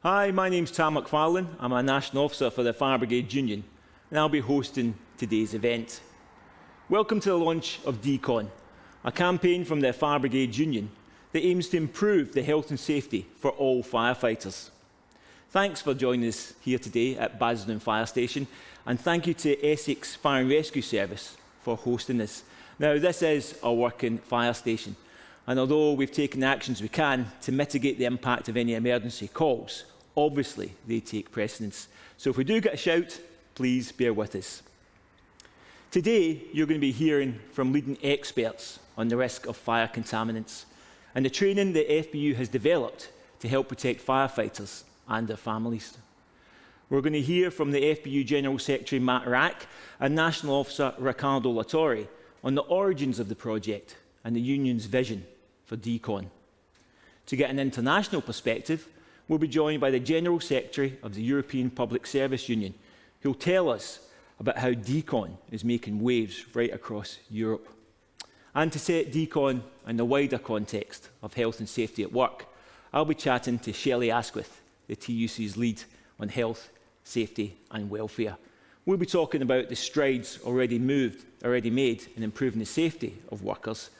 Hi, my name's Tam McFarlane. I'm a National Officer for the Fire Brigade Union, and I'll be hosting today's event. Welcome to the launch of Decon, a campaign from the Fire Brigade Union that aims to improve the health and safety for all firefighters. Thanks for joining us here today at Basildon Fire Station, and thank you to Essex Fire and Rescue Service for hosting this. Now, this is a working fire station, and although we've taken the actions we can to mitigate the impact of any emergency calls, obviously they take precedence. So if we do get a shout, please bear with us. Today, you're going to be hearing from leading experts on the risk of fire contaminants and the training the FBU has developed to help protect firefighters and their families. We're going to hear from the FBU General Secretary Matt Rack and National Officer Riccardo Lattori on the origins of the project and the Union's vision for Decon. To get an international perspective, we'll be joined by the General Secretary of the European Public Service Union, who'll tell us about how Decon is making waves right across Europe. And to set Decon in the wider context of health and safety at work, I'll be chatting to Shelley Asquith, the TUC's lead on health, safety and welfare. We'll be talking about the strides already made in improving the safety of workers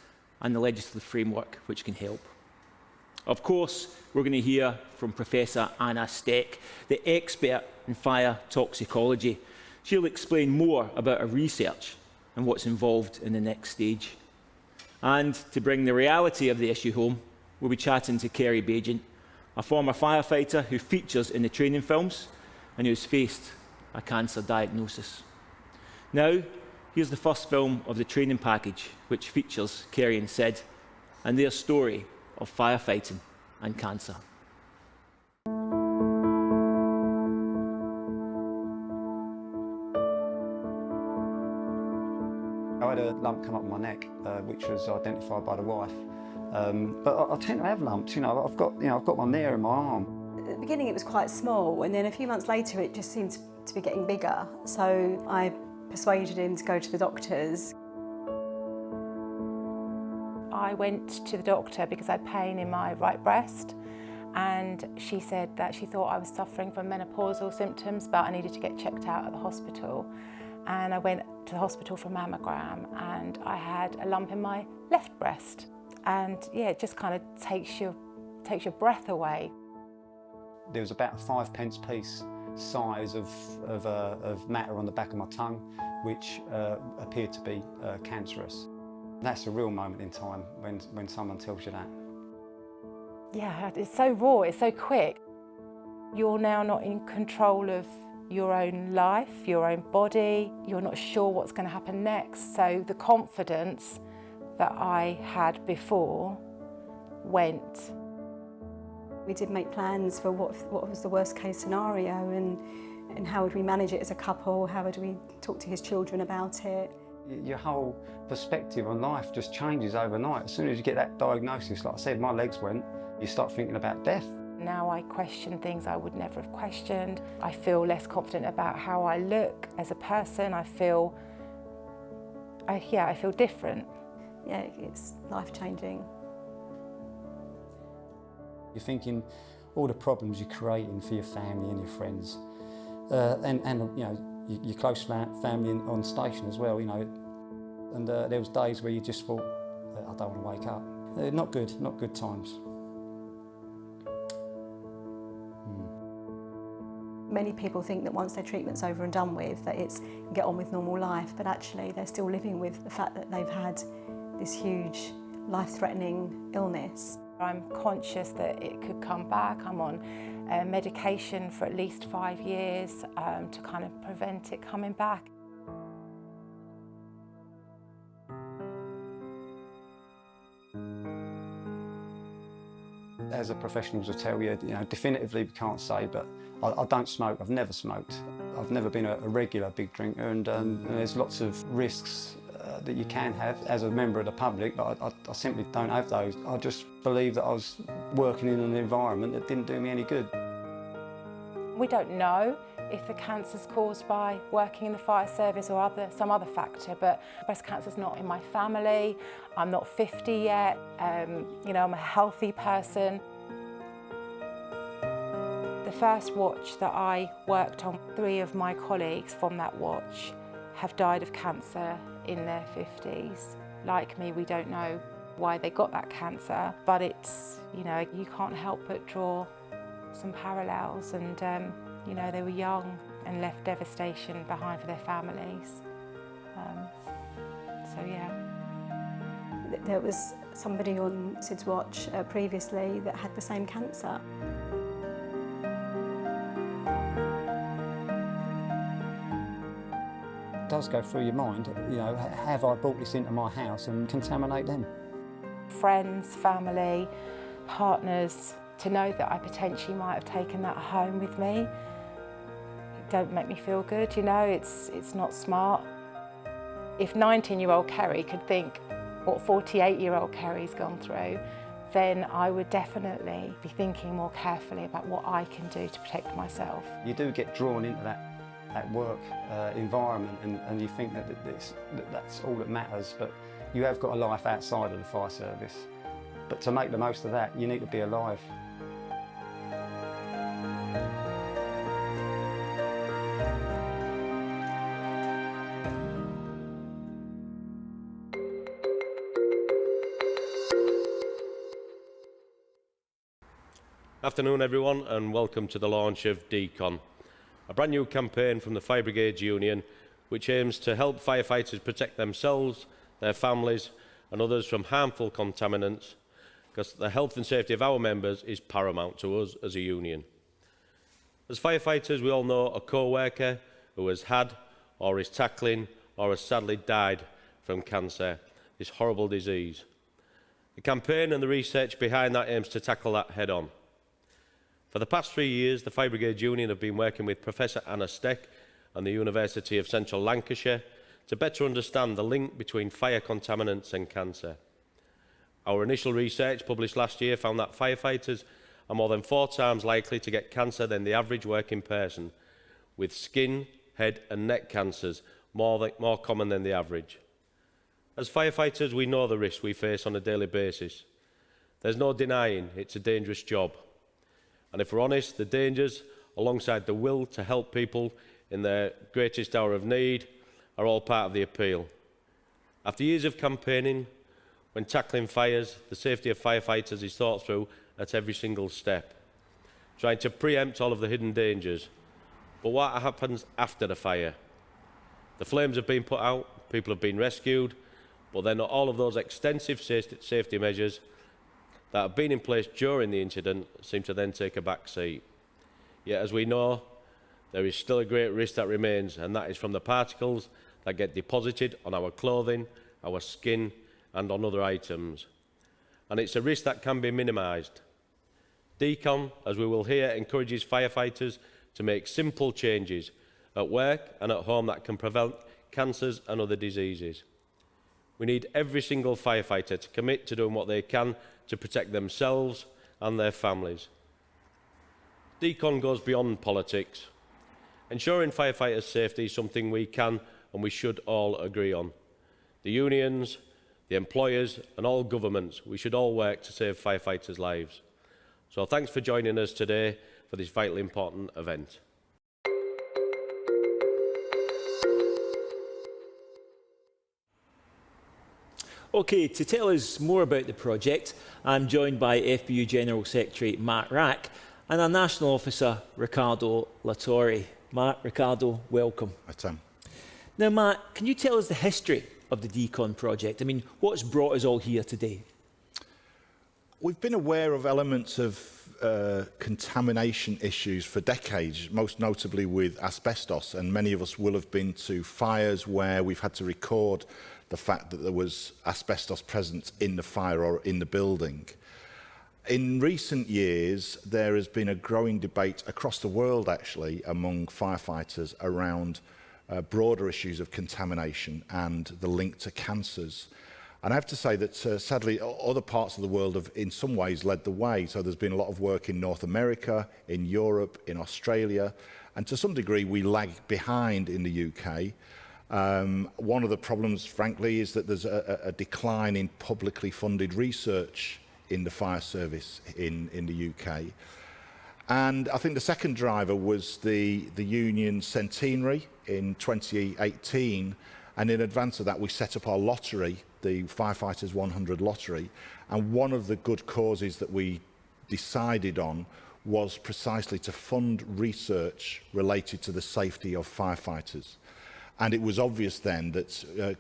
and the legislative framework which can help. Of course, we're going to hear from Professor Anna Steck, the expert in fire toxicology. She'll explain more about her research and what's involved in the next stage. And to bring the reality of the issue home, we'll be chatting to Kerry Bagent, a former firefighter who features in the training films and who has faced a cancer diagnosis. Now, here's the first film of the training package, which features Kerry and Sid and their story of firefighting and cancer. I had a lump come up my neck, which was identified by the wife. But I tend to have lumps, I've got one there in my arm. At the beginning it was quite small, and then a few months later it just seemed to be getting bigger. So I persuaded him to go to the doctors. I went to the doctor because I had pain in my right breast, and she said that she thought I was suffering from menopausal symptoms, but I needed to get checked out at the hospital. And I went to the hospital for a mammogram, and I had a lump in my left breast. And yeah, it just kind of takes your breath away. There was about a 5p piece size of matter on the back of my tongue, which appeared to be cancerous. That's a real moment in time when someone tells you that. Yeah, it's so raw, it's so quick. You're now not in control of your own life, your own body. You're not sure what's going to happen next. So the confidence that I had before went. We did make plans for what was the worst case scenario, and how would we manage it as a couple, how would we talk to his children about it. Your whole perspective on life just changes overnight. As soon as you get that diagnosis, like I said, my legs went, you start thinking about death. Now I question things I would never have questioned. I feel less confident about how I look as a person. I feel different. Yeah, it's life-changing. You're thinking all the problems you're creating for your family and your friends, and your close family on station as well, And there was days where you just thought, I don't want to wake up. Not good times. Many people think that once their treatment's over and done with, that it's get on with normal life, but actually they're still living with the fact that they've had this huge life-threatening illness. I'm conscious that it could come back. I'm on medication for at least 5 years to kind of prevent it coming back. As a professional will tell you, definitively we can't say, but I don't smoke. I've never smoked. I've never been a regular big drinker, and there's lots of risks that you can have as a member of the public, but I simply don't have those. I just believe that I was working in an environment that didn't do me any good. We don't know if the cancer's caused by working in the fire service or some other factor, but breast cancer's not in my family. I'm not 50 yet. I'm a healthy person. The The first watch that I worked on, 3 of my colleagues from that watch have died of cancer in their 50s. Like me, we don't know why they got that cancer, but it's, you know, you can't help but draw some parallels. And, you know, they were young and left devastation behind for their families. So, yeah. There was somebody on Sid's watch previously that had the same cancer. It does go through your mind, you know, have I brought this into my house and contaminate them? Friends, family, partners, to know that I potentially might have taken that home with me, don't make me feel good, you know, it's not smart. If 19-year-old Kerry could think what 48-year-old Kerry's gone through, then I would definitely be thinking more carefully about what I can do to protect myself. You do get drawn into that work environment and you think that that's all that matters, but you have got a life outside of the fire service. But to make the most of that, you need to be alive. Afternoon everyone, and welcome to the launch of Decon, a brand new campaign from the Fire Brigades Union which aims to help firefighters protect themselves, their families and others from harmful contaminants, because the health and safety of our members is paramount to us as a union. As firefighters, we all know a co-worker who has had or is tackling or has sadly died from cancer, this horrible disease. The campaign and the research behind that aims to tackle that head on. For the past 3 years, the Fire Brigades Union have been working with Professor Anna Steck and the University of Central Lancashire to better understand the link between fire contaminants and cancer. Our initial research published last year found that firefighters are more than 4 times likely to get cancer than the average working person, with skin, head and neck cancers more common than the average. As firefighters, we know the risks we face on a daily basis. There's no denying it's a dangerous job. And if we're honest, the dangers, alongside the will to help people in their greatest hour of need, are all part of the appeal. After years of campaigning, when tackling fires, the safety of firefighters is thought through at every single step, trying to preempt all of the hidden dangers. But what happens after the fire? The flames have been put out, people have been rescued, but then all of those extensive safety measures that have been in place during the incident seem to then take a back seat. Yet, as we know, there is still a great risk that remains, and that is from the particles that get deposited on our clothing, our skin, and on other items. And it's a risk that can be minimised. Decon, as we will hear, encourages firefighters to make simple changes at work and at home that can prevent cancers and other diseases. We need every single firefighter to commit to doing what they can to protect themselves and their families. Decon goes beyond politics. Ensuring firefighters' safety is something we can and we should all agree on. The unions, the employers and all governments, we should all work to save firefighters' lives. So thanks for joining us today for this vitally important event. Okay, to tell us more about the project, I'm joined by FBU General Secretary Matt Rack and our National Officer Ricardo Latorre. Matt, Ricardo, welcome. Hi, Tim. Now, Matt, can you tell us the history of the Decon project? I mean, what's brought us all here today? We've been aware of elements of contamination issues for decades, most notably with asbestos, and many of us will have been to fires where we've had to record the fact that there was asbestos present in the fire or in the building. In recent years, there has been a growing debate across the world, actually, among firefighters around broader issues of contamination and the link to cancers. And I have to say that, sadly, other parts of the world have in some ways led the way. So there's been a lot of work in North America, in Europe, in Australia, and to some degree we lag behind in the UK. One of the problems, frankly, is that there's a decline in publicly funded research in the fire service in the UK. And I think the second driver was the union centenary in 2018, and in advance of that we set up our lottery, the Firefighters 100 lottery, and one of the good causes that we decided on was precisely to fund research related to the safety of firefighters. And it was obvious then that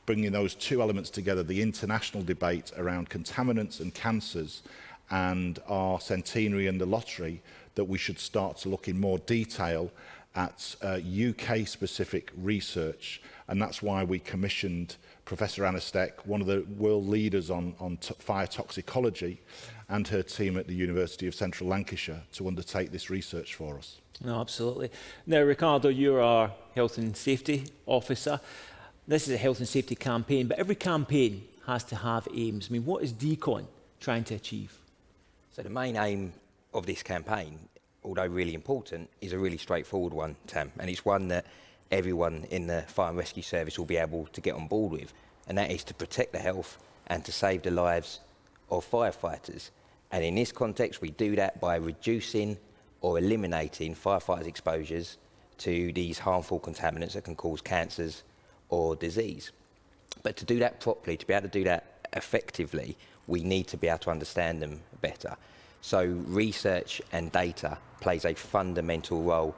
bringing those two elements together, the international debate around contaminants and cancers and our centenary and the lottery, that we should start to look in more detail at UK-specific research. And that's why we commissioned Professor Anna Steck, one of the world leaders on fire toxicology, and her team at the University of Central Lancashire to undertake this research for us. No, absolutely. Now, Ricardo, you're our health and safety officer. This is a health and safety campaign, but every campaign has to have aims. I mean, what is Decon trying to achieve? So the main aim of this campaign, although really important, is a really straightforward one, Tam, and it's one that everyone in the fire and rescue service will be able to get on board with, and that is to protect the health and to save the lives of firefighters. And in this context, we do that by reducing or eliminating firefighters' exposures to these harmful contaminants that can cause cancers or disease. But to do that properly, to be able to do that effectively, we need to be able to understand them better. So research and data plays a fundamental role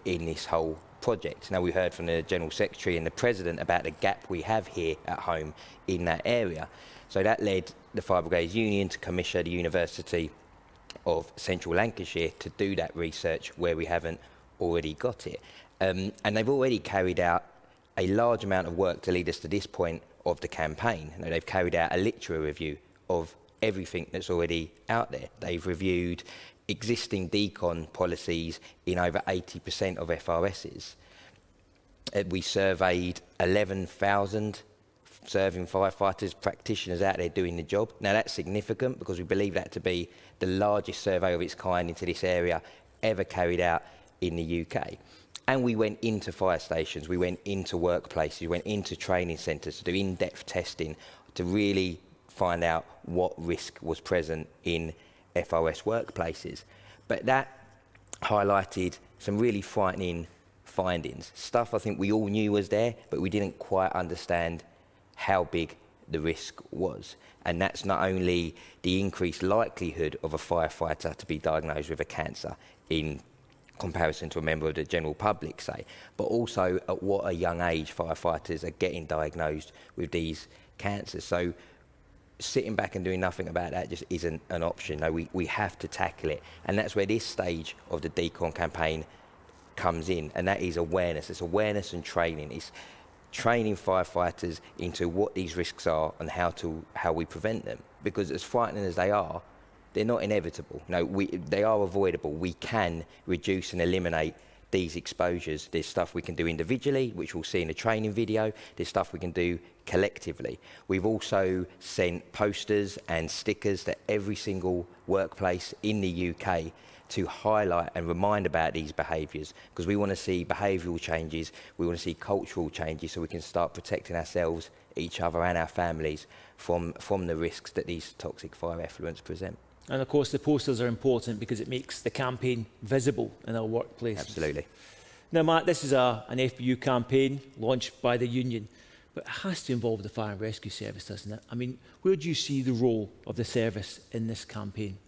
in this whole project. Now, we heard from the General Secretary and the President about the gap we have here at home in that area. So that led the Fire Brigades Union to commission the University of Central Lancashire to do that research where we haven't already got it. And they've already carried out a large amount of work to lead us to this point of the campaign. You know, they've carried out a literature review of everything that's already out there. They've reviewed existing Decon policies in over 80% of FRSs. We surveyed 11,000 serving firefighters, practitioners out there doing the job. Now that's significant because we believe that to be the largest survey of its kind into this area ever carried out in the UK. And we went into fire stations, we went into workplaces, we went into training centres to do in-depth testing to really find out what risk was present in FOS workplaces. But that highlighted some really frightening findings. Stuff I think we all knew was there, but we didn't quite understand how big the risk was. And that's not only the increased likelihood of a firefighter to be diagnosed with a cancer in comparison to a member of the general public, say, but also at what a young age firefighters are getting diagnosed with these cancers. So sitting back and doing nothing about that just isn't an option. No, we have to tackle it. And that's where this stage of the Decon campaign comes in, and that is awareness. It's awareness and training. It's training firefighters into what these risks are and how we prevent them. Because as frightening as they are, they're not inevitable. No, they are avoidable. We can reduce and eliminate these exposures. There's stuff we can do individually, which we'll see in the training video. There's stuff we can do collectively. We've also sent posters and stickers to every single workplace in the UK to highlight and remind about these behaviours, because we want to see behavioural changes, we want to see cultural changes so we can start protecting ourselves, each other and our families from the risks that these toxic fire effluents present. And of course the posters are important because it makes the campaign visible in our workplaces. Absolutely. Now Matt, this is an FBU campaign launched by the union, but it has to involve the fire and rescue service, doesn't it? I mean, where do you see the role of the service in this campaign?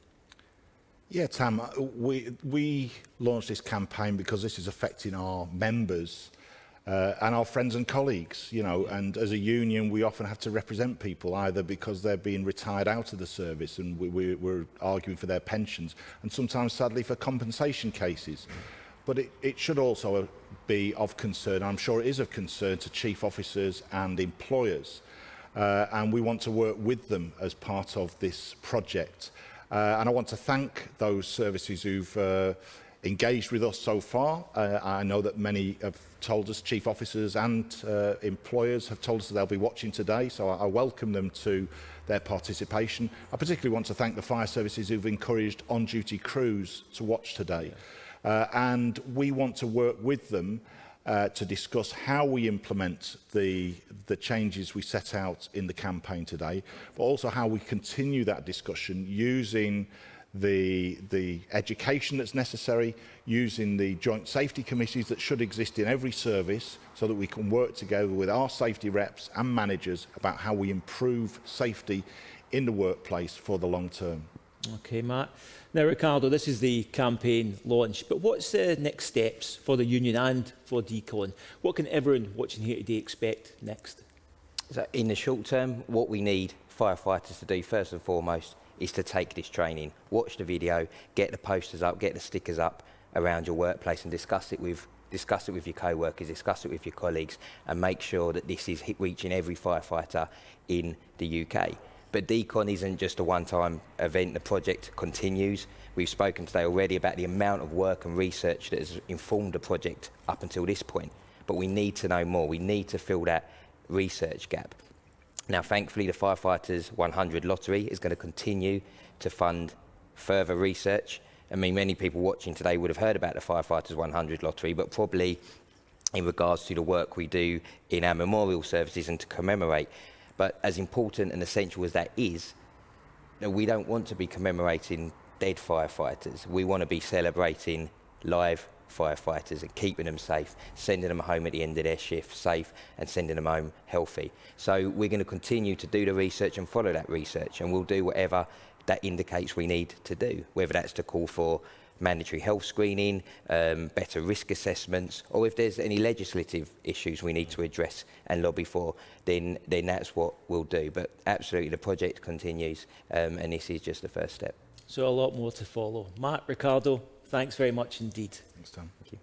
Yeah, Tam, we launched this campaign because this is affecting our members and our friends and colleagues, you know, and as a union we often have to represent people either because they're being retired out of the service and we're arguing for their pensions, and sometimes sadly for compensation cases. But it should also be of concern, I'm sure it is of concern, to chief officers and employers, and we want to work with them as part of this project. And I want to thank those services who've engaged with us so far. I know that many have told us, chief officers and employers have told us that they'll be watching today, so I welcome them to their participation. I particularly want to thank the fire services who've encouraged on-duty crews to watch today. And we want to work with them to discuss how we implement the changes we set out in the campaign today, but also how we continue that discussion using the education that's necessary, using the joint safety committees that should exist in every service so that we can work together with our safety reps and managers about how we improve safety in the workplace for the long term. Okay, Matt. Now, Ricardo, this is the campaign launch, but what's the next steps for the union and for Decon? What can everyone watching here today expect next? So in the short term, what we need firefighters to do first and foremost is to take this training, watch the video, get the posters up, get the stickers up around your workplace and discuss it with your co-workers, discuss it with your colleagues and make sure that this is reaching every firefighter in the UK. But Decon isn't just a one-time event, the project continues. We've spoken today already about the amount of work and research that has informed the project up until this point. But we need to know more, we need to fill that research gap. Now, thankfully, the Firefighters 100 lottery is going to continue to fund further research. I mean, many people watching today would have heard about the Firefighters 100 lottery, but probably in regards to the work we do in our memorial services and to commemorate. But as important and essential as that is, we don't want to be commemorating dead firefighters. We want to be celebrating live firefighters and keeping them safe, sending them home at the end of their shift safe and sending them home healthy. So we're going to continue to do the research and follow that research, and we'll do whatever that indicates we need to do, whether that's to call for mandatory health screening, better risk assessments, or if there's any legislative issues we need to address and lobby for, then that's what we'll do. But absolutely, the project continues, and this is just the first step. So a lot more to follow. Matt, Ricardo, thanks very much indeed. Thanks, Tom. Thank you.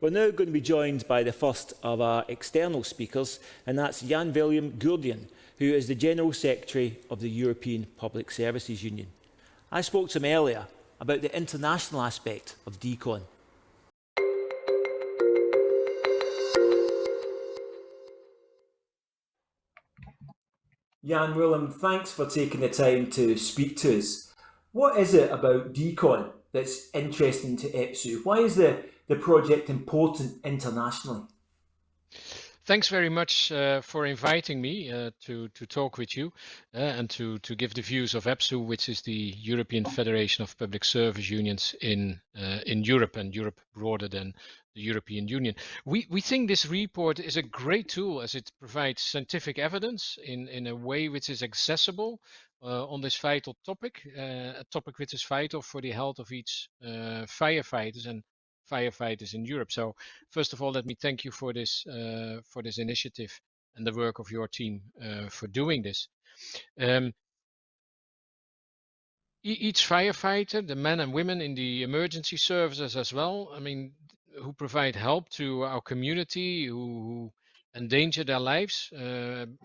We're now going to be joined by the first of our external speakers, and that's Jan Willem Goerdian, who is the General Secretary of the European Public Services Union. I spoke to him earlier about the international aspect of Decon. Jan Willem, thanks for taking the time to speak to us. What is it about Decon that's interesting to EPSU? Why is the project important internationally? Thanks very much for inviting me to talk with you and to give the views of EPSU, which is the European Federation of Public Service Unions in Europe, and Europe broader than the European Union. We think this report is a great tool as it provides scientific evidence in a way which is accessible on this vital topic, a topic which is vital for the health of each firefighters in Europe. So first of all, let me thank you for this initiative and the work of your team for doing this. Each firefighter, the men and women in the emergency services as well, I mean, who provide help to our community, who endanger their lives,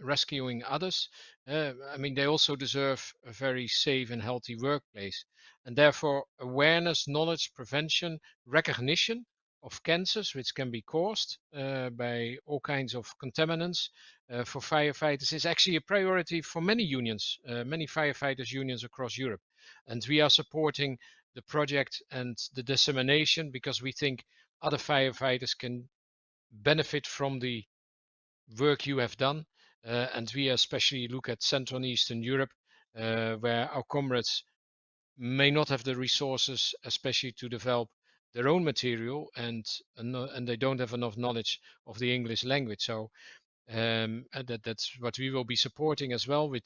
rescuing others, I mean, they also deserve a very safe and healthy workplace. And therefore, awareness, knowledge, prevention, recognition of cancers, which can be caused by all kinds of contaminants for firefighters, is actually a priority for many unions, many firefighters unions across Europe. And we are supporting the project and the dissemination because we think other firefighters can benefit from the work you have done. And we especially look at Central and Eastern Europe, where our comrades may not have the resources, especially to develop their own material, and they don't have enough knowledge of the English language. So that's what we will be supporting as well with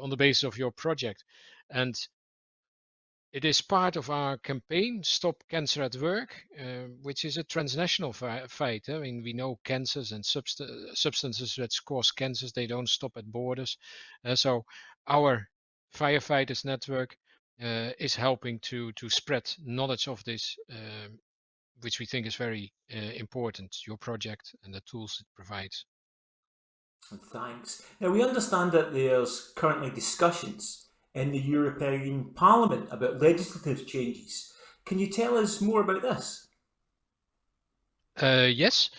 on the basis of your project. And it is part of our campaign, Stop Cancer at Work, which is a transnational fight. I mean, we know cancers and substances that cause cancers, they don't stop at borders. So our firefighters network is helping to spread knowledge of this, which we think is very important, your project and the tools it provides. Thanks. Now, we understand that there's currently discussions in the European Parliament about legislative changes. Can you tell us more about this? Yes,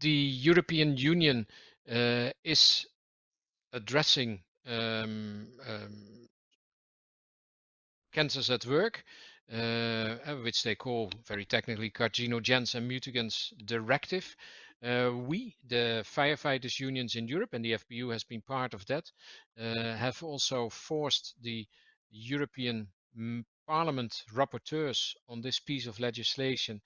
the European Union is addressing cancers at work, which they call very technically Carcinogens and Mutagens Directive. We, the firefighters unions in Europe, and the FPU has been part of that, have also forced the European Parliament rapporteurs on this piece of legislation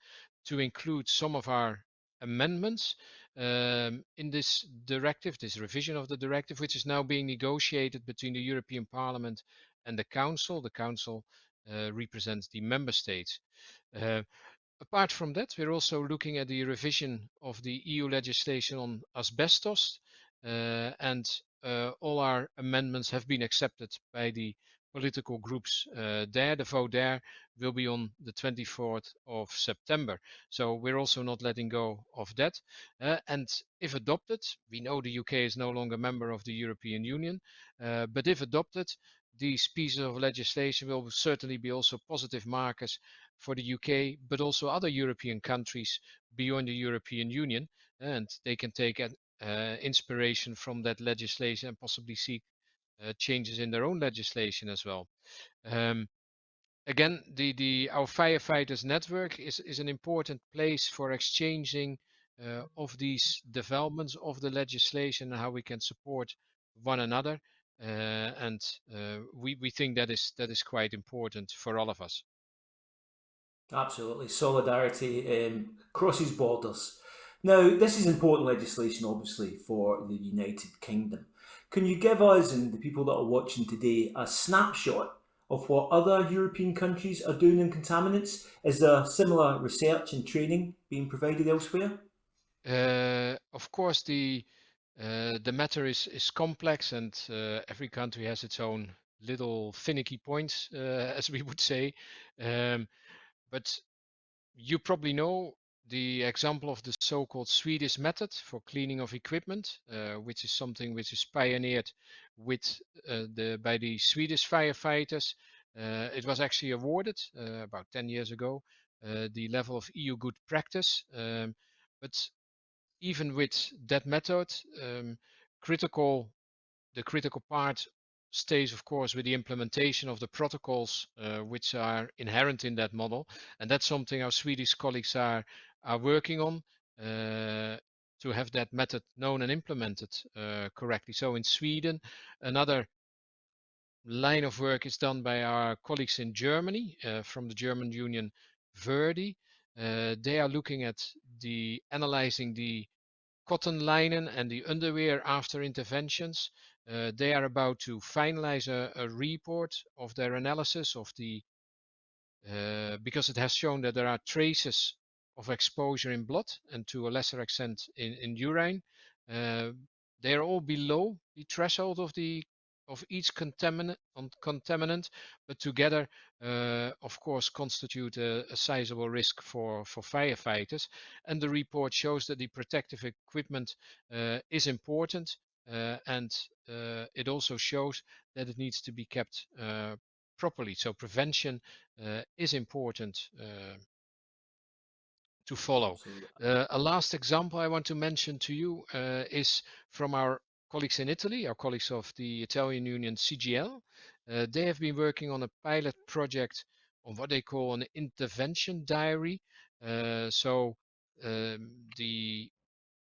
to include some of our amendments in this directive, this revision of the directive, which is now being negotiated between the European Parliament and the Council. The Council represents the member states. Apart from that, we're also looking at the revision of the EU legislation on asbestos, and all our amendments have been accepted by the political groups there. The vote there will be on the 24th of September. So we're also not letting go of that. And if adopted, we know the UK is no longer a member of the European Union, but if adopted, these pieces of legislation will certainly be also positive markers for the UK, but also other European countries beyond the European Union, and they can take inspiration from that legislation and possibly seek changes in their own legislation as well. Um, Again, our firefighters network is an important place for exchanging of these developments of the legislation and how we can support one another. And we think that is quite important for all of us. Absolutely. Solidarity crosses borders. Now, this is important legislation, obviously, for the United Kingdom. Can you give us and the people that are watching today a snapshot of what other European countries are doing in contaminants? Is there similar research and training being provided elsewhere? Of course, the matter is complex, and every country has its own little finicky points, as we would say. Um, but you probably know the example of the so-called Swedish method for cleaning of equipment, which is something which is pioneered with by the Swedish firefighters. It was actually awarded about 10 years ago, the level of EU good practice. But even with that method, critical the critical part stays, of course, with the implementation of the protocols which are inherent in that model, and that's something our Swedish colleagues are working on to have that method known and implemented correctly. So in Sweden, another line of work is done by our colleagues in Germany from the German union Verdi. They are looking at analyzing the cotton linen and the underwear after interventions. They are about to finalize a report of their analysis of because it has shown that there are traces of exposure in blood and to a lesser extent in urine. Uh, they are all below the threshold of each contaminant, but together, of course, constitute a sizable risk for firefighters. And the report shows that the protective equipment is important, and it also shows that it needs to be kept properly. So prevention is important to follow. Absolutely. A last example I want to mention to you is from our colleagues in Italy, our colleagues of the Italian union CGL. They have been working on a pilot project on what they call an intervention diary. So the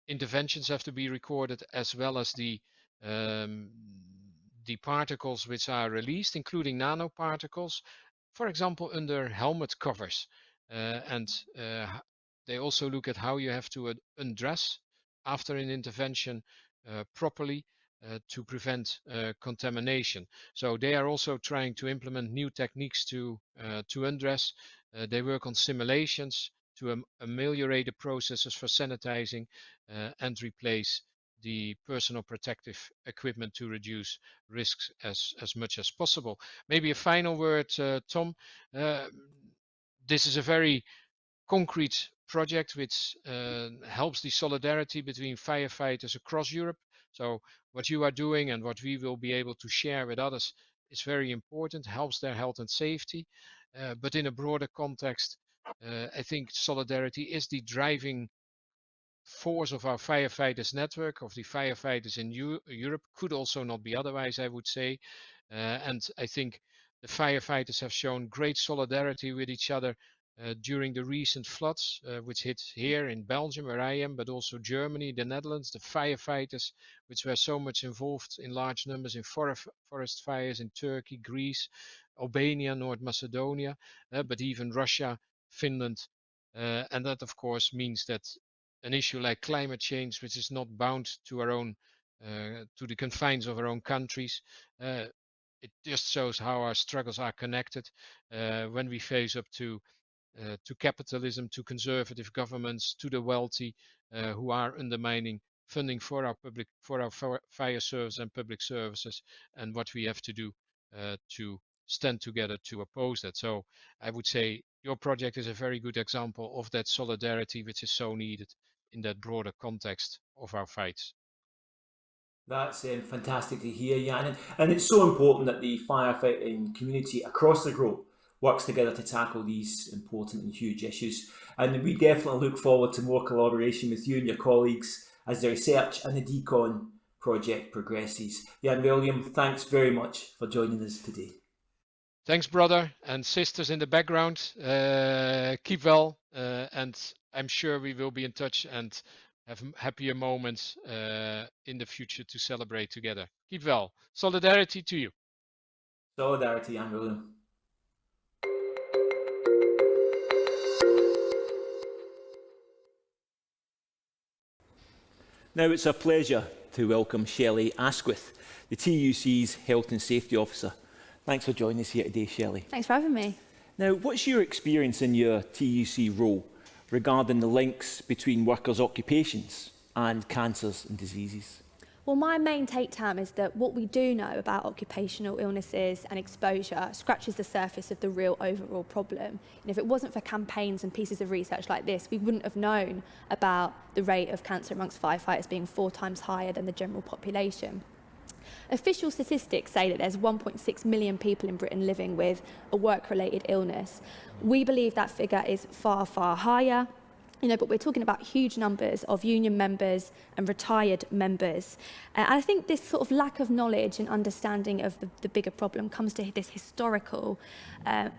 interventions have to be recorded, as well as um, the particles which are released, including nanoparticles, for example, under helmet covers. And they also look at how you have to undress after an intervention properly to prevent contamination. So they are also trying to implement new techniques to undress. They work on simulations to ameliorate the processes for sanitizing and replace the personal protective equipment to reduce risks as much as possible. Maybe a final word, Tom. Uh, this is a very concrete project which helps the solidarity between firefighters across Europe. So what you are doing and what we will be able to share with others is very important, helps their health and safety. But in a broader context, I think solidarity is the driving force of our firefighters network, of the firefighters in Europe. Could also not be otherwise, I would say. And I think the firefighters have shown great solidarity with each other during the recent floods, which hit here in Belgium, where I am, but also Germany, the Netherlands. The firefighters, which were so much involved in large numbers in forest fires in Turkey, Greece, Albania, North Macedonia, but even Russia, Finland. And that, of course, means that an issue like climate change, which is not bound to our own, to the confines of our own countries, it just shows how our struggles are connected when we face up to capitalism, to conservative governments, to the wealthy who are undermining funding for our fire service and public services, and what we have to do to stand together to oppose that. So I would say your project is a very good example of that solidarity which is so needed in that broader context of our fights. That's fantastic to hear, Jan. And it's so important that the firefighting community across the globe works together to tackle these important and huge issues. And we definitely look forward to more collaboration with you and your colleagues as the research and the Decon project progresses. Jan William, thanks very much for joining us today. Thanks, brother and sisters in the background. Keep well, and I'm sure we will be in touch and have happier moments in the future to celebrate together. Keep well. Solidarity to you. Solidarity, Jan William. Now it's a pleasure to welcome Shelley Asquith, the TUC's Health and Safety Officer. Thanks for joining us here today, Shelley. Thanks for having me. Now, what's your experience in your TUC role regarding the links between workers' occupations and cancers and diseases? Well, my main take, Tam, is that what we do know about occupational illnesses and exposure scratches the surface of the real overall problem. And if it wasn't for campaigns and pieces of research like this, we wouldn't have known about the rate of cancer amongst firefighters being 4 times higher than the general population. Official statistics say that there's 1.6 million people in Britain living with a work-related illness. We believe that figure is far, far higher. But we're talking about huge numbers of union members and retired members. And I think this sort of lack of knowledge and understanding of the bigger problem comes to this historical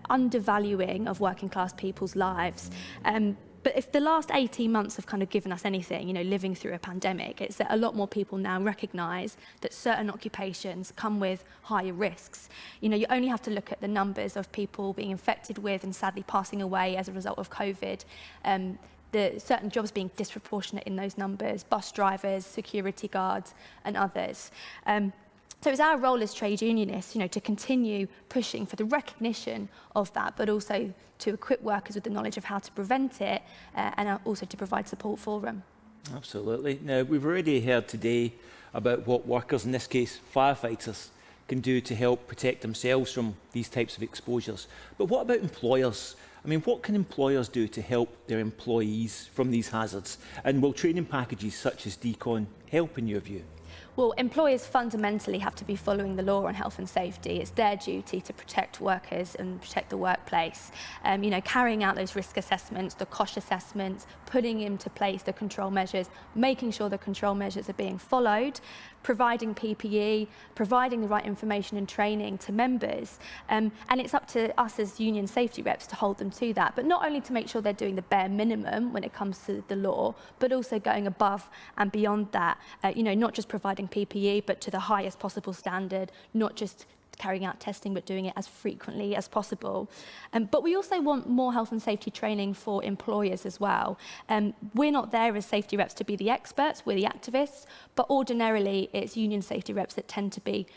undervaluing of working class people's lives. But if the last 18 months have kind of given us anything, living through a pandemic, it's that a lot more people now recognise that certain occupations come with higher risks. You only have to look at the numbers of people being infected with and sadly passing away as a result of COVID. The certain jobs being disproportionate in those numbers, bus drivers, security guards and others. So it's our role as trade unionists, to continue pushing for the recognition of that, but also to equip workers with the knowledge of how to prevent it and also to provide support for them. Absolutely. Now, we've already heard today about what workers, in this case firefighters, can do to help protect themselves from these types of exposures. But what about employers? What can employers do to help their employees from these hazards? And will training packages such as Decon help in your view? Well, employers fundamentally have to be following the law on health and safety. It's their duty to protect workers and protect the workplace. Carrying out those risk assessments, the cost assessments, putting into place the control measures, making sure the control measures are being followed, providing PPE, providing the right information and training to members. And it's up to us as union safety reps to hold them to that, but not only to make sure they're doing the bare minimum when it comes to the law, but also going above and beyond that, not just providing PPE, but to the highest possible standard, not just carrying out testing, but doing it as frequently as possible. But we also want more health and safety training for employers as well. We're not there as safety reps to be the experts, we're the activists, but ordinarily it's union safety reps that tend to be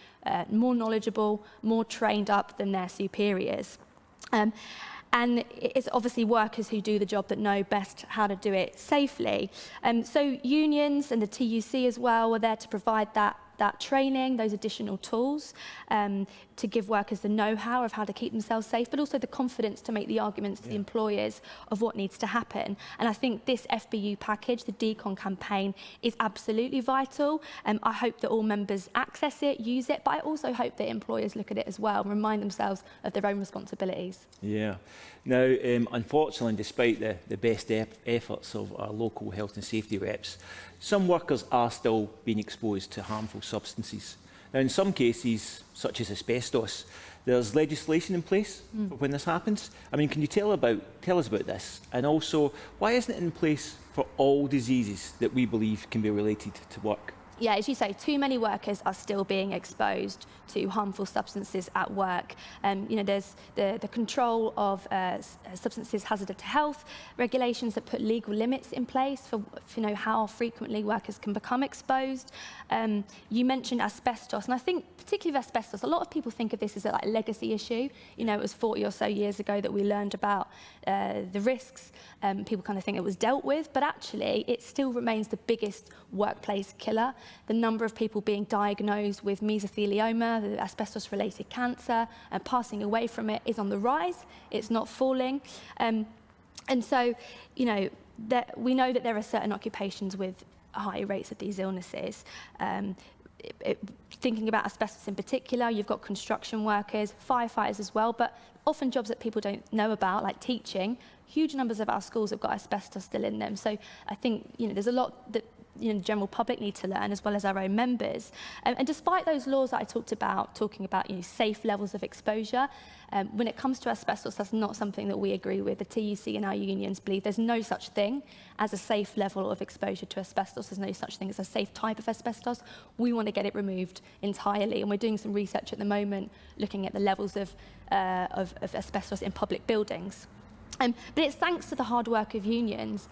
more knowledgeable, more trained up than their superiors. And it's obviously workers who do the job that know best how to do it safely. So unions and the TUC as well are there to provide that training, those additional tools, to give workers the know-how of how to keep themselves safe, but also the confidence to make the arguments to the employers of what needs to happen. And I think this FBU package, the Decon campaign, is absolutely vital. I hope that all members access it, use it, but I also hope that employers look at it as well and remind themselves of their own responsibilities. Yeah. Now, unfortunately, despite the best efforts of our local health and safety reps, some workers are still being exposed to harmful substances. Now, in some cases, such as asbestos, there's legislation in place for when this happens. Can you tell us about this? And also, why isn't it in place for all diseases that we believe can be related to work? Yeah, as you say, too many workers are still being exposed to harmful substances at work. There's the control of substances hazardous to health regulations that put legal limits in place for how frequently workers can become exposed. You mentioned asbestos, and I think particularly with asbestos, a lot of people think of this as a legacy issue. It was 40 or so years ago that we learned about the risks. People kind of think it was dealt with, but actually it still remains the biggest workplace killer. The number of people being diagnosed with mesothelioma, the asbestos-related cancer, and passing away from it is on the rise. It's not falling. And so, we know that there are certain occupations with high rates of these illnesses. Thinking about asbestos in particular, you've got construction workers, firefighters as well, but often jobs that people don't know about, like teaching. Huge numbers of our schools have got asbestos still in them. So I think there's a lot that the general public need to learn, as well as our own members. And despite those laws that I talked about, talking about safe levels of exposure, when it comes to asbestos, that's not something that we agree with. The TUC and our unions believe there's no such thing as a safe level of exposure to asbestos. There's no such thing as a safe type of asbestos. We want to get it removed entirely, and we're doing some research at the moment looking at the levels of asbestos in public buildings. But it's thanks to the hard work of unions,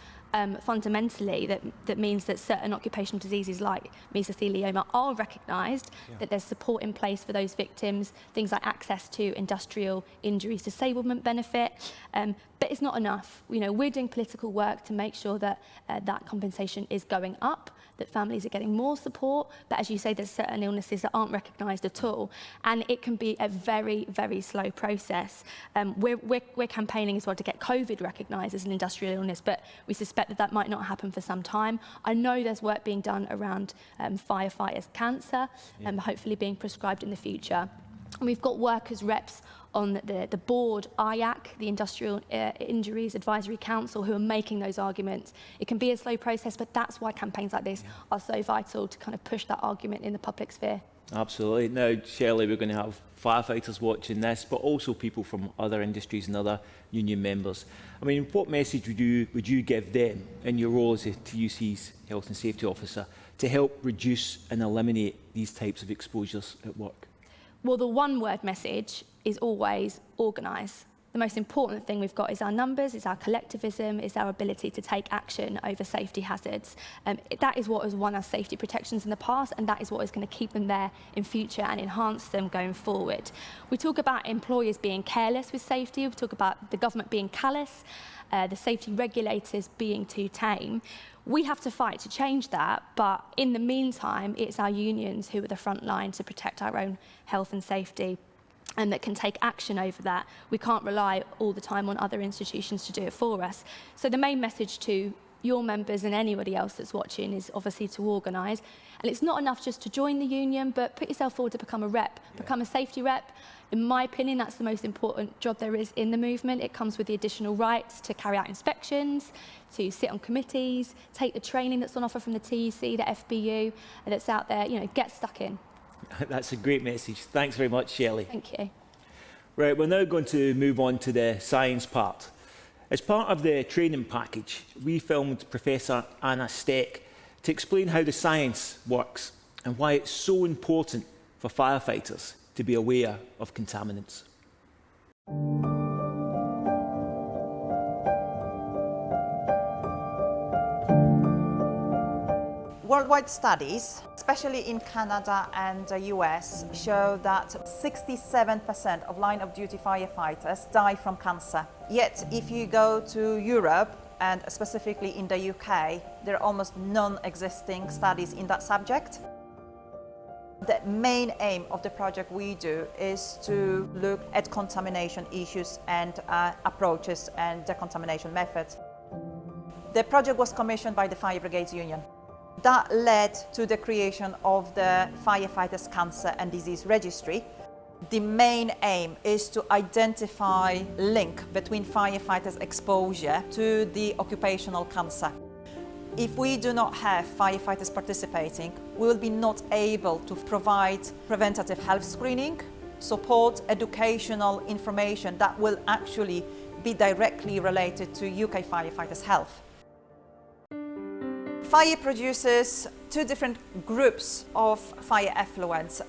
fundamentally, that means that certain occupational diseases like mesothelioma are recognised, that there's support in place for those victims, things like access to industrial injuries disablement benefit. But it's not enough. We're doing political work to make sure that that compensation is going up, that families are getting more support. But as you say, there's certain illnesses that aren't recognised at all. And it can be a very, very slow process. We're campaigning as well to get COVID recognised as an industrial illness, but we suspect that might not happen for some time. I know there's work being done around firefighters' cancer, hopefully being prescribed in the future. And we've got workers' reps on the board, IAC, the Industrial Injuries Advisory Council, who are making those arguments. It can be a slow process, but that's why campaigns like this are so vital to kind of push that argument in the public sphere. Absolutely. Now, Shelley, we're going to have firefighters watching this, but also people from other industries and other union members. I mean, what message would you give them in your role as a TUC's Health and Safety Officer to help reduce and eliminate these types of exposures at work? Well, the one-word message is always organise. The most important thing we've got is our numbers, is our collectivism, is our ability to take action over safety hazards. That is what has won us safety protections in the past, and that is what is going to keep them there in future and enhance them going forward. We talk about employers being careless with safety, we talk about the government being callous, the safety regulators being too tame. We have to fight to change that, but in the meantime, it's our unions who are the front line to protect our own health and safety, and that can take action over that. We can't rely all the time on other institutions to do it for us. So the main message to your members and anybody else that's watching is obviously to organise. And it's not enough just to join the union, but put yourself forward to become a rep, become a safety rep. In my opinion, that's the most important job there is in the movement. It comes with the additional rights to carry out inspections, to sit on committees, take the training that's on offer from the TUC, the FBU, that's out there. Get stuck in. That's a great message. Thanks very much, Shelley. Thank you. Right, we're now going to move on to the science part. As part of the training package, we filmed Professor Anna Steck to explain how the science works and why it's so important for firefighters to be aware of contaminants. Worldwide studies, especially in Canada and the US, show that 67% of line-of-duty firefighters die from cancer. Yet, if you go to Europe, and specifically in the UK, there are almost non-existing studies in that subject. The main aim of the project we do is to look at contamination issues and approaches and decontamination methods. The project was commissioned by the Fire Brigades Union. That led to the creation of the Firefighters Cancer and Disease Registry. The main aim is to identify link between firefighters' exposure to the occupational cancer. If we do not have firefighters participating, we will be not able to provide preventative health screening, support educational information that will actually be directly related to UK firefighters' health. Fire produces two different groups of fire effluents.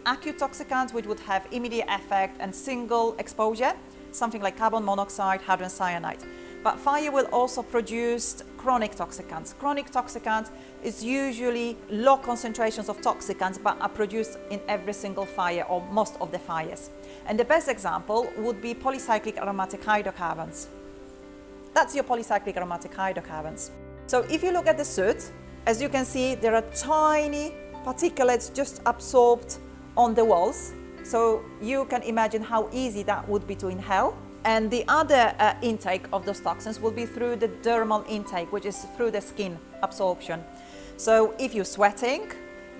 Acute toxicants, which would have immediate effect and single exposure, something like carbon monoxide, hydrogen cyanide. But fire will also produce chronic toxicants. Chronic toxicants is usually low concentrations of toxicants but are produced in every single fire or most of the fires. And the best example would be polycyclic aromatic hydrocarbons. That's your polycyclic aromatic hydrocarbons. So if you look at the soot, as you can see, there are tiny particulates just absorbed on the walls. So you can imagine how easy that would be to inhale. And the other intake of those toxins will be through the dermal intake, which is through the skin absorption. So if you're sweating,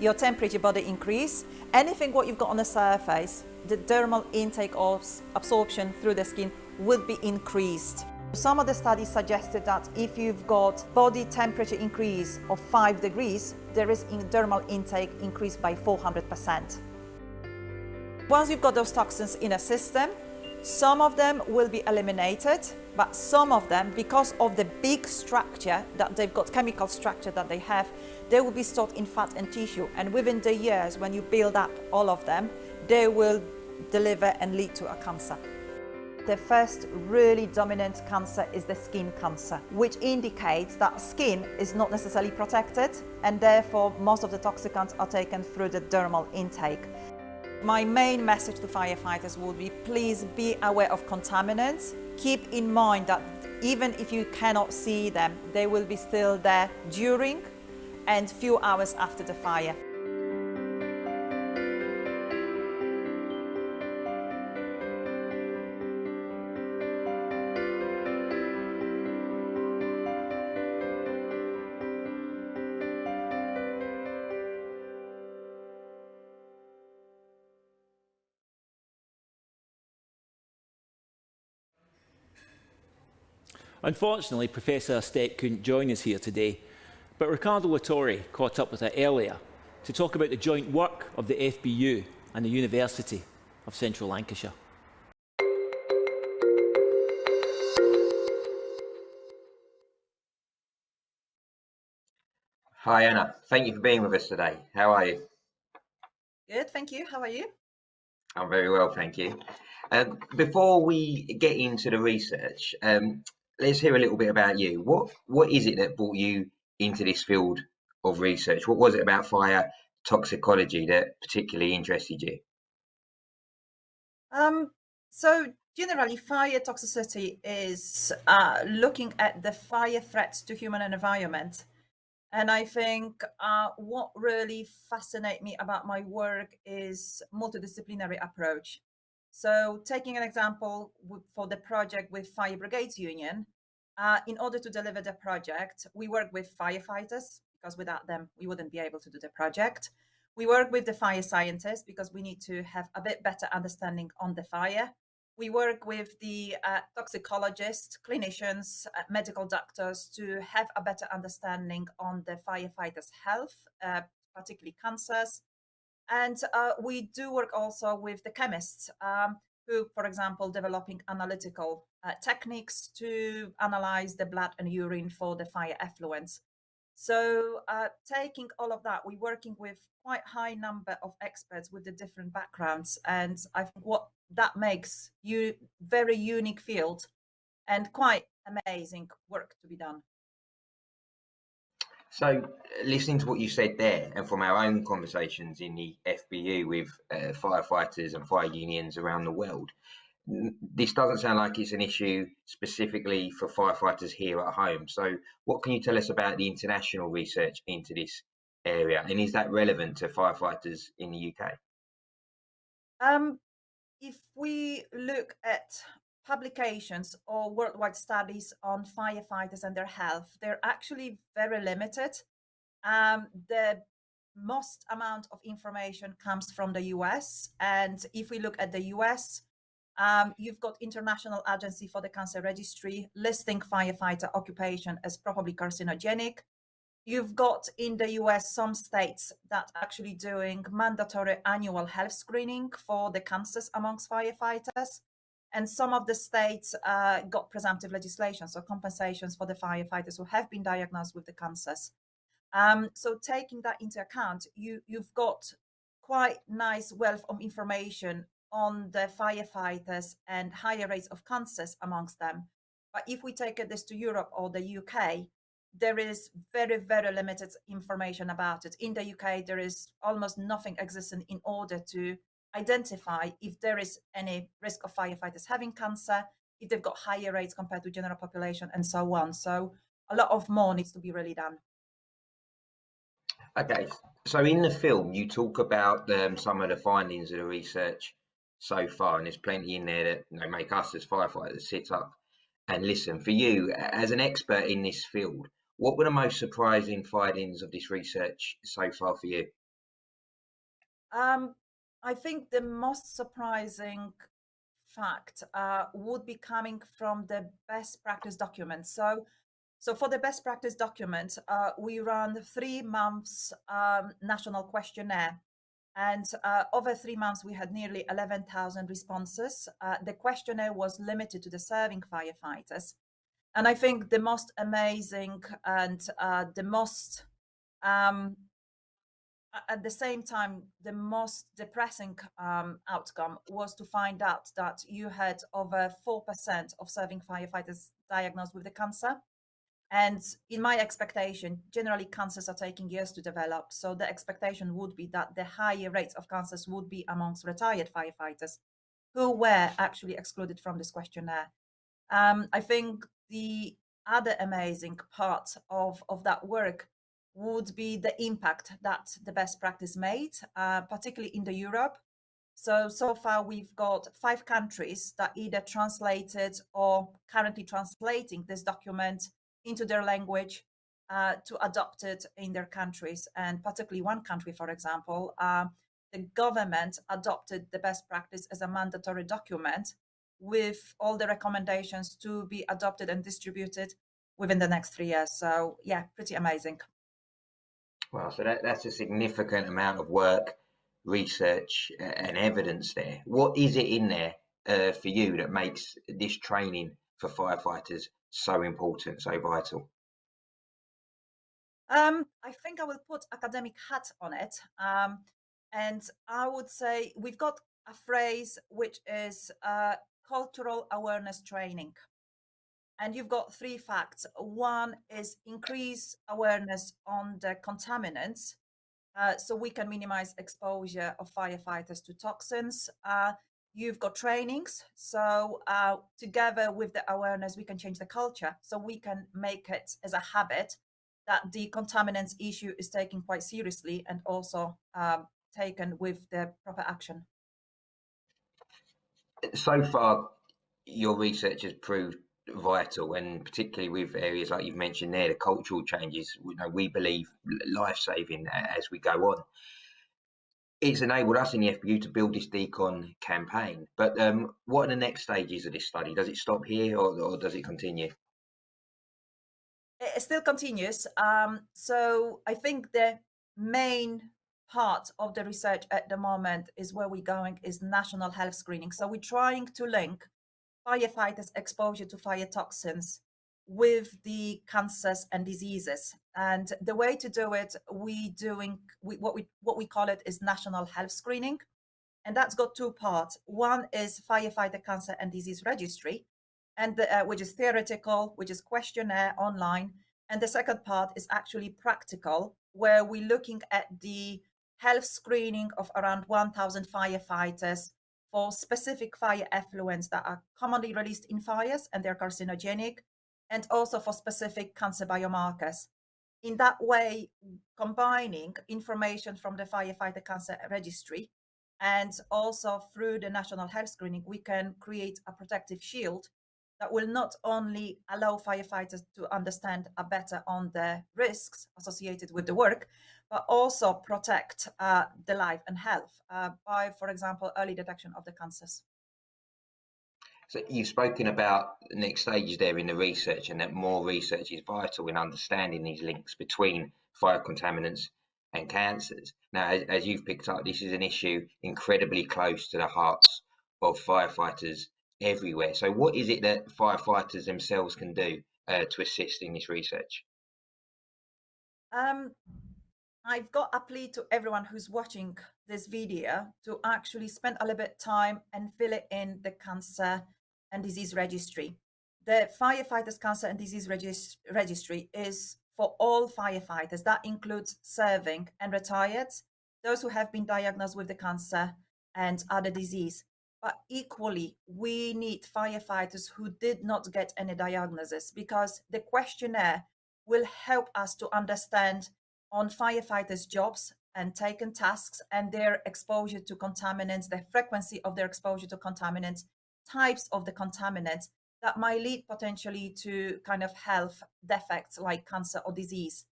your temperature body increase. Anything what you've got on the surface, the dermal intake or absorption through the skin would be increased. Some of the studies suggested that if you've got body temperature increase of 5 degrees, there is dermal intake increased by 400%. Once you've got those toxins in a system, some of them will be eliminated, but some of them, because of the big structure that they've got, chemical structure that they have, they will be stored in fat and tissue. And within the years, when you build up all of them, they will deliver and lead to a cancer. The first really dominant cancer is the skin cancer, which indicates that skin is not necessarily protected, and therefore most of the toxicants are taken through the dermal intake. My main message to firefighters would be, please be aware of contaminants. Keep in mind that even if you cannot see them, they will be still there during and few hours after the fire. Unfortunately, Professor Steck couldn't join us here today, but Riccardo Latore caught up with her earlier to talk about the joint work of the FBU and the University of Central Lancashire. Hi Anna, thank you for being with us today. How are you? Good, thank you. How are you? I'm very well, thank you. Before we get into the research, let's hear a little bit about you. What is it that brought you into this field of research? What was it about fire toxicology that particularly interested you? So generally, fire toxicity is looking at the fire threats to human and environment. And I think what really fascinates me about my work is multidisciplinary approach. So taking an example for the project with Fire Brigades Union, in order to deliver the project, we work with firefighters, because without them, we wouldn't be able to do the project. We work with the fire scientists because we need to have a bit better understanding on the fire. We work with the toxicologists, clinicians, medical doctors to have a better understanding on the firefighters' health, particularly cancers. And we do work also with the chemists who, for example, developing analytical techniques to analyze the blood and urine for the fire effluents. So taking all of that, we're working with quite high number of experts with the different backgrounds. And I think what that makes you very unique field and quite amazing work to be done. So, listening to what you said there, and from our own conversations in the FBU with firefighters and fire unions around the world, this doesn't sound like it's an issue specifically for firefighters here at home. So, what can you tell us about the international research into this area, and is that relevant to firefighters in the UK? If we look at publications or worldwide studies on firefighters and their health, they're actually very limited. The most amount of information comes from the US. And if we look at the US, you've got International Agency for the Cancer Registry listing firefighter occupation as probably carcinogenic. You've got in the US some states that actually doing mandatory annual health screening for the cancers amongst firefighters. And some of the states got presumptive legislation, so compensations for the firefighters who have been diagnosed with the cancers. So taking that into account, you've got quite nice wealth of information on the firefighters and higher rates of cancers amongst them. But if we take this to Europe or the UK, there is very, very limited information about it. In the UK, there is almost nothing existing in order to identify if there is any risk of firefighters having cancer, if they've got higher rates compared to general population, and so on. So a lot of more needs to be really done. Okay, so in the film, you talk about some of the findings of the research so far, and there's plenty in there that make us as firefighters sit up and listen. For you, as an expert in this field, what were the most surprising findings of this research so far for you? I think the most surprising fact would be coming from the best practice document. So for the best practice document, we ran 3 months national questionnaire. And over 3 months, we had nearly 11,000 responses. The questionnaire was limited to the serving firefighters. And I think the most amazing and the most, at the same time, the most depressing outcome was to find out that you had over 4% of serving firefighters diagnosed with the cancer. And in my expectation, generally cancers are taking years to develop. So the expectation would be that the higher rates of cancers would be amongst retired firefighters who were actually excluded from this questionnaire. I think the other amazing part of that work would be the impact that the best practice made, particularly in the Europe. So far, we've got 5 countries that either translated or currently translating this document into their language to adopt it in their countries. And particularly one country, for example, the government adopted the best practice as a mandatory document with all the recommendations to be adopted and distributed within the next 3 years. So yeah, pretty amazing. Well, so that's a significant amount of work, research, and evidence there. What is it in there for you that makes this training for firefighters so important, so vital? I think I will put academic hat on it. And I would say we've got a phrase which is cultural awareness training. And you've got 3 facts. One is increase awareness on the contaminants, so we can minimize exposure of firefighters to toxins. You've got trainings, so together with the awareness, we can change the culture, so we can make it as a habit that the contaminants issue is taken quite seriously and also taken with the proper action. So far, your research has proved vital, and particularly with areas like you've mentioned there, the cultural changes, we believe life-saving as we go on. It's enabled us in the FBU to build this Decon campaign. But what are the next stages of this study? Does it stop here or does it continue? It still continues. So I think the main part of the research at the moment is where we're going is national health screening. So we're trying to link firefighters' exposure to fire toxins with the cancers and diseases. And the way to do it, what we call it is national health screening. And that's got 2 parts. One is firefighter cancer and disease registry, and which is theoretical, which is questionnaire online. And the second part is actually practical, where we're looking at the health screening of around 1,000 firefighters for specific fire effluents that are commonly released in fires and they're carcinogenic, and also for specific cancer biomarkers. In that way, combining information from the firefighter cancer registry and also through the national health screening, we can create a protective shield that will not only allow firefighters to understand better on the risks associated with the work, but also protect the life and health by, for example, early detection of the cancers. So you've spoken about the next stages there in the research, and that more research is vital in understanding these links between fire contaminants and cancers. Now, as you've picked up, this is an issue incredibly close to the hearts of firefighters everywhere. So what is it that firefighters themselves can do to assist in this research? I've got a plea to everyone who's watching this video to actually spend a little bit of time and fill it in the cancer and disease registry. The firefighters cancer and disease registry is for all firefighters. That includes serving and retired, those who have been diagnosed with the cancer and other disease. But equally, we need firefighters who did not get any diagnosis, because the questionnaire will help us to understand on firefighters' jobs and taken tasks and their exposure to contaminants, the frequency of their exposure to contaminants, types of the contaminants that might lead potentially to kind of health defects like cancer or disease.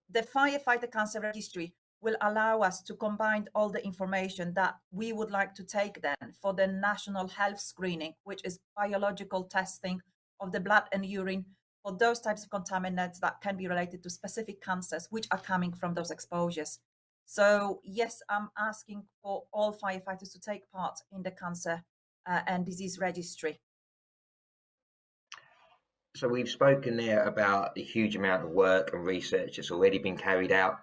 The firefighter cancer registry will allow us to combine all the information that we would like to take then for the national health screening, which is biological testing of the blood and urine for those types of contaminants that can be related to specific cancers which are coming from those exposures. So yes, I'm asking for all firefighters to take part in the cancer and disease registry. So we've spoken there about the huge amount of work and research that's already been carried out.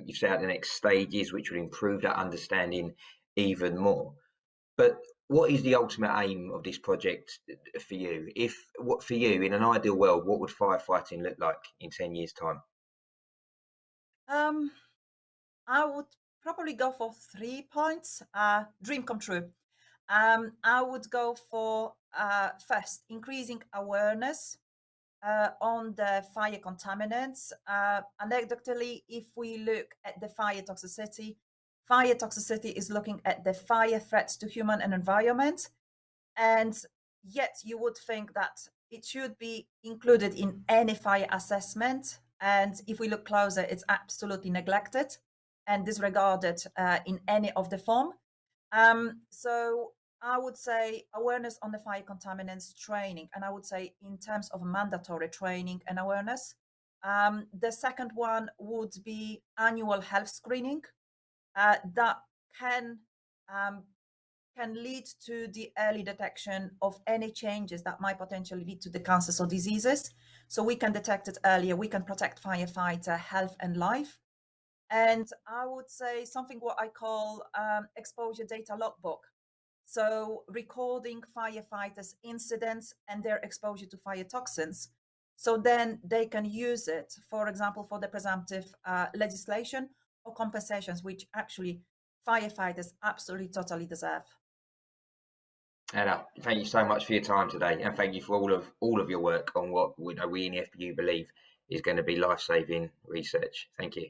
You've set out the next stages, which will improve that understanding even more. But what is the ultimate aim of this project for you? For you, in an ideal world, what would firefighting look like in 10 years' time? I would probably go for 3 points. Dream come true. I would go for first, increasing awareness on the fire contaminants. Anecdotally, if we look at the fire toxicity is looking at the fire threats to human and environment, and yet you would think that it should be included in any fire assessment, and if we look closer, it's absolutely neglected and disregarded in any of the form. So I would say awareness on the fire contaminants training, and I would say in terms of mandatory training and awareness. The second one would be annual health screening that can lead to the early detection of any changes that might potentially lead to the cancers or diseases. So we can detect it earlier, we can protect firefighter health and life. And I would say something what I call exposure data logbook. So recording firefighters' incidents and their exposure to fire toxins. So then they can use it, for example, for the presumptive legislation or compensations, which actually firefighters absolutely totally deserve. Anna, thank you so much for your time today, and thank you for all of your work on what we in the FBU believe is going to be life-saving research. Thank you.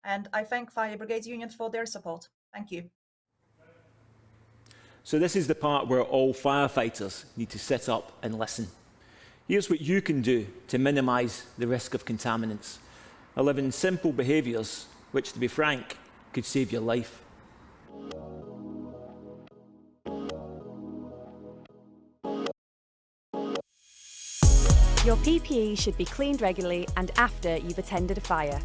And I thank Fire Brigades Union for their support. Thank you. So this is the part where all firefighters need to sit up and listen. Here's what you can do to minimise the risk of contaminants. 11 simple behaviours which, to be frank, could save your life. Your PPE should be cleaned regularly and after you've attended a fire.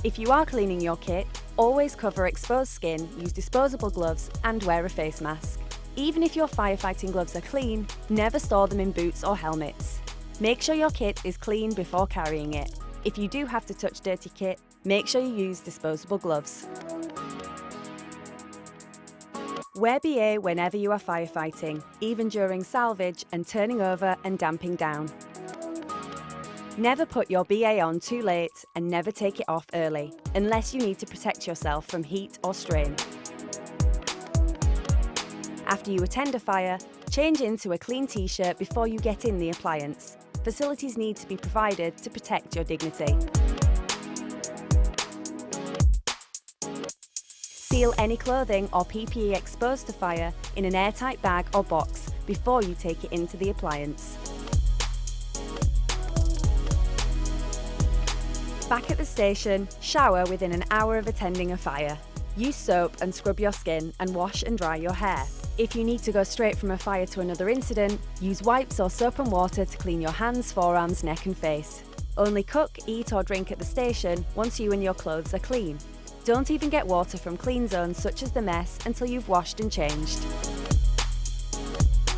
If you are cleaning your kit, always cover exposed skin, use disposable gloves and wear a face mask. Even if your firefighting gloves are clean, never store them in boots or helmets. Make sure your kit is clean before carrying it. If you do have to touch dirty kit, make sure you use disposable gloves. Wear BA whenever you are firefighting, even during salvage and turning over and damping down. Never put your BA on too late and never take it off early, unless you need to protect yourself from heat or strain. After you attend a fire, change into a clean t-shirt before you get in the appliance. Facilities need to be provided to protect your dignity. Seal any clothing or PPE exposed to fire in an airtight bag or box before you take it into the appliance. Back at the station, shower within an hour of attending a fire. Use soap and scrub your skin and wash and dry your hair. If you need to go straight from a fire to another incident, use wipes or soap and water to clean your hands, forearms, neck and face. Only cook, eat or drink at the station once you and your clothes are clean. Don't even get water from clean zones such as the mess until you've washed and changed.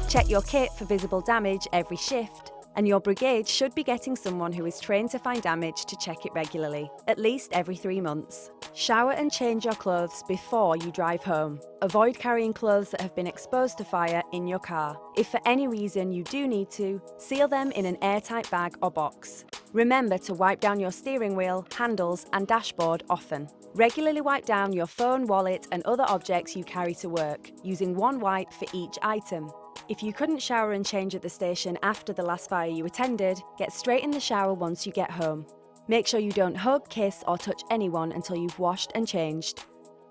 Check your kit for visible damage every shift. And your brigade should be getting someone who is trained to find damage to check it regularly, at least every 3 months. Shower and change your clothes before you drive home. Avoid carrying clothes that have been exposed to fire in your car. If for any reason you do need to, seal them in an airtight bag or box. Remember to wipe down your steering wheel, handles and dashboard often. Regularly wipe down your phone, wallet and other objects you carry to work, using one wipe for each item. If you couldn't shower and change at the station after the last fire you attended, get straight in the shower once you get home. Make sure you don't hug, kiss or touch anyone until you've washed and changed.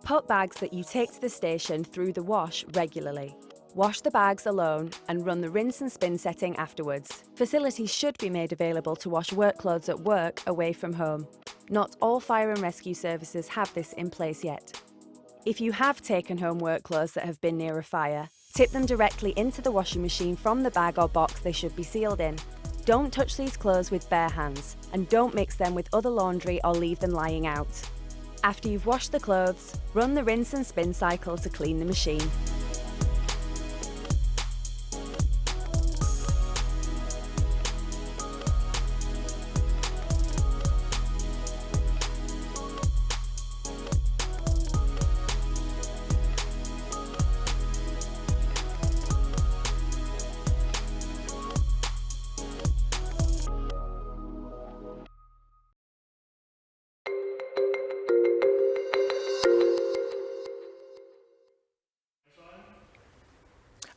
Put bags that you take to the station through the wash regularly. Wash the bags alone and run the rinse and spin setting afterwards. Facilities should be made available to wash work clothes at work away from home. Not all fire and rescue services have this in place yet. If you have taken home work clothes that have been near a fire, tip them directly into the washing machine from the bag or box they should be sealed in. Don't touch these clothes with bare hands, and don't mix them with other laundry or leave them lying out. After you've washed the clothes, run the rinse and spin cycle to clean the machine.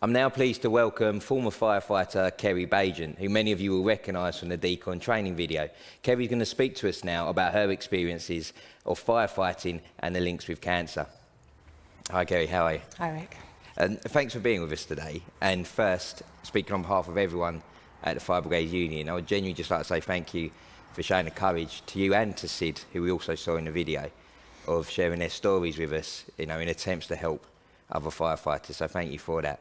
I'm now pleased to welcome former firefighter Kerry Bajan, who many of you will recognise from the Decon training video. Kerry's going to speak to us now about her experiences of firefighting and the links with cancer. Hi Kerry, how are you? Hi Rick. Thanks for being with us today. And first, speaking on behalf of everyone at the Fire Brigade Union, I would genuinely just like to say thank you for showing the courage to you and to Sid, who we also saw in the video, of sharing their stories with us, in attempts to help other firefighters. So thank you for that.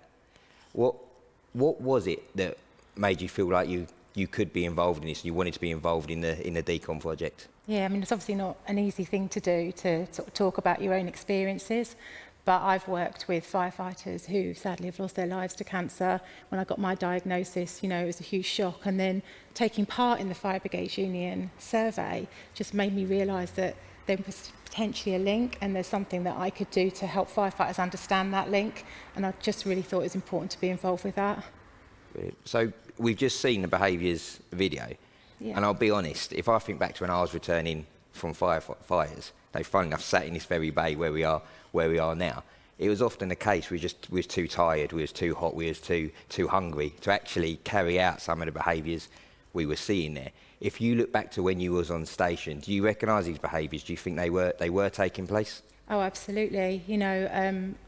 What was it that made you feel like you could be involved in this and you wanted to be involved in the Decon project? Yeah, I mean, it's obviously not an easy thing to do, to sort of talk about your own experiences, but I've worked with firefighters who sadly have lost their lives to cancer. When I got my diagnosis, it was a huge shock, and then taking part in the Fire Brigade Union survey just made me realise that there was potentially a link, and there's something that I could do to help firefighters understand that link, and I just really thought it was important to be involved with that. So we've just seen the behaviours video, and I'll be honest, if I think back to when I was returning from fires, funny enough, sat in this very bay where we are now, it was often the case we was too tired, we was too hot, we was too hungry to actually carry out some of the behaviours we were seeing there. If you look back to when you was on station, do you recognise these behaviours? Do you think they were taking place? Oh, absolutely.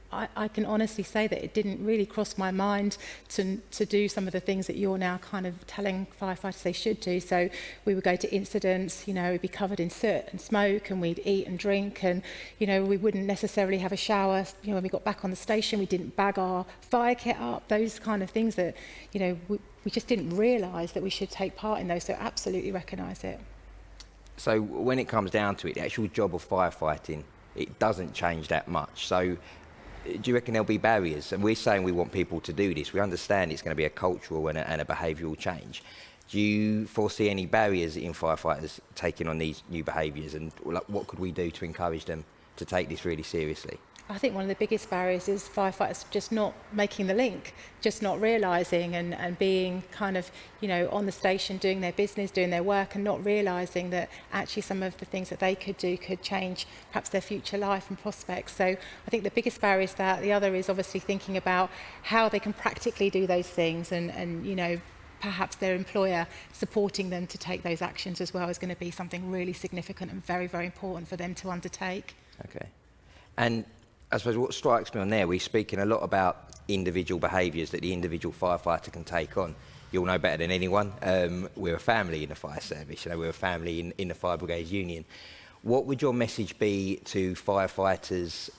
I can honestly say that it didn't really cross my mind to do some of the things that you're now kind of telling firefighters they should do. So we would go to incidents, we'd be covered in soot and smoke, and we'd eat and drink, and we wouldn't necessarily have a shower. When we got back on the station, we didn't bag our fire kit up, those kind of things that we just didn't realise that we should take part in those. So absolutely recognise it. So when it comes down to it, the actual job of firefighting, it doesn't change that much. So do you reckon there'll be barriers? And we're saying we want people to do this. We understand it's going to be a cultural and a behavioural change. Do you foresee any barriers in firefighters taking on these new behaviours, and what could we do to encourage them to take this really seriously? I think one of the biggest barriers is firefighters just not making the link, just not realising and being kind of, on the station doing their business, doing their work, and not realising that actually some of the things that they could do could change perhaps their future life and prospects. So I think the biggest barrier is that. The other is obviously thinking about how they can practically do those things, and perhaps their employer supporting them to take those actions as well is going to be something really significant and very, very important for them to undertake. Okay. And I suppose what strikes me on there, we're speaking a lot about individual behaviours that the individual firefighter can take on. You'll know better than anyone. We're a family in the fire service. We're a family in the Fire Brigade Union. What would your message be to firefighters